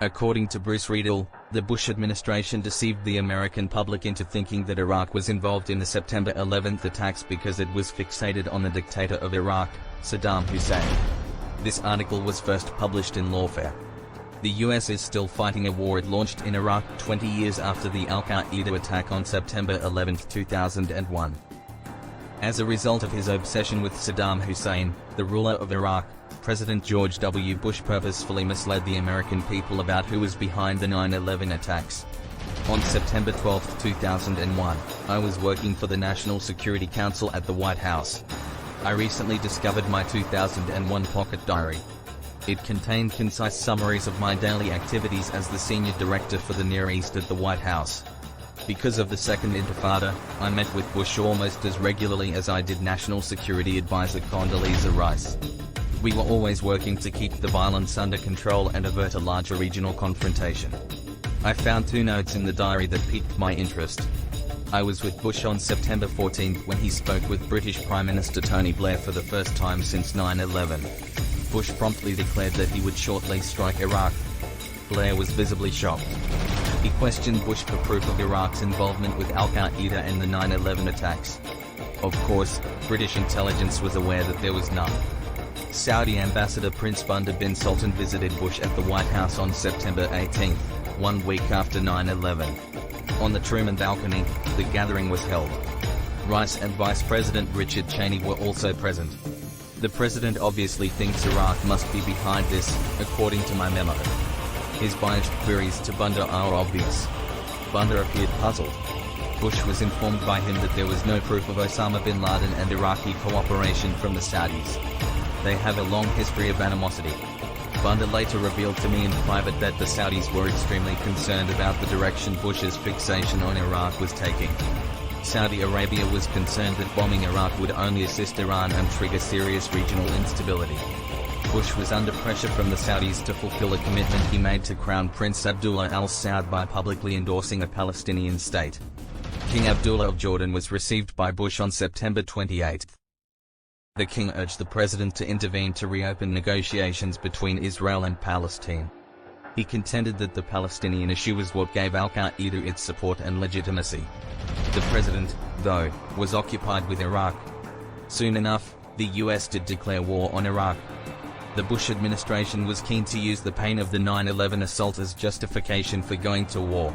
According to Bruce Riedel, the Bush administration deceived the American public into thinking that Iraq was involved in the September 11th attacks because it was fixated on the dictator of Iraq, Saddam Hussein. This article was first published in Lawfare. The US is still fighting a war it launched in Iraq 20 years after the Al-Qaeda attack on September 11, 2001. As a result of his obsession with Saddam Hussein, the ruler of Iraq, President George W. Bush purposefully misled the American people about who was behind the 9/11 attacks. On September 12, 2001, I was working for the National Security Council at the White House. I recently discovered my 2001 pocket diary. It contained concise summaries of my daily activities as the senior director for the Near East at the White House. Because of the Second Intifada, I met with Bush almost as regularly as I did National Security Advisor Condoleezza Rice. We were always working to keep the violence under control and avert a larger regional confrontation. I found 2 notes in the diary that piqued my interest. I was with Bush on September 14 when he spoke with British Prime Minister Tony Blair for the first time since 9/11. Bush promptly declared that he would shortly strike Iraq. Blair was visibly shocked. He questioned Bush for proof of Iraq's involvement with Al-Qaeda and the 9/11 attacks. Of course, British intelligence was aware that there was none. Saudi Ambassador Prince Bandar bin Sultan visited Bush at the White House on September 18, 1 week after 9/11. On the Truman balcony, the gathering was held. Rice and Vice President Richard Cheney were also present. The president obviously thinks Iraq must be behind this, according to my memo. His biased queries to Bandar are obvious. Bandar appeared puzzled. Bush was informed by him that there was no proof of Osama bin Laden and Iraqi cooperation from the Saudis. They have a long history of animosity. Bandar later revealed to me in private that the Saudis were extremely concerned about the direction Bush's fixation on Iraq was taking. Saudi Arabia was concerned that bombing Iraq would only assist Iran and trigger serious regional instability. Bush was under pressure from the Saudis to fulfill a commitment he made to Crown Prince Abdullah Al Saud by publicly endorsing a Palestinian state. King Abdullah of Jordan was received by Bush on September 28. The king urged the president to intervene to reopen negotiations between Israel and Palestine. He contended that the Palestinian issue was what gave Al-Qaeda its support and legitimacy. The president, though, was occupied with Iraq. Soon enough, the US did declare war on Iraq. The Bush administration was keen to use the pain of the 9/11 assault as justification for going to war.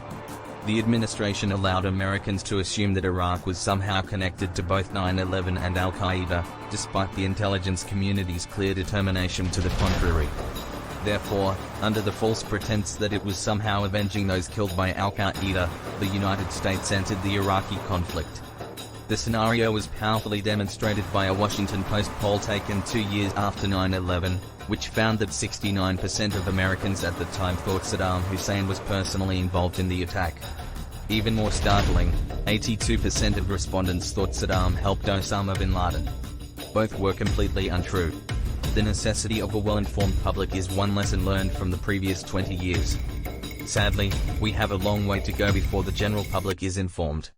The administration allowed Americans to assume that Iraq was somehow connected to both 9/11 and Al-Qaeda, despite the intelligence community's clear determination to the contrary. Therefore, under the false pretense that it was somehow avenging those killed by Al-Qaeda, the United States entered the Iraqi conflict. The scenario was powerfully demonstrated by a Washington Post poll taken 2 years after 9/11, which found that 69% of Americans at the time thought Saddam Hussein was personally involved in the attack. Even more startling, 82% of respondents thought Saddam helped Osama bin Laden. Both were completely untrue. The necessity of a well-informed public is one lesson learned from the previous 20 years. Sadly, we have a long way to go before the general public is informed.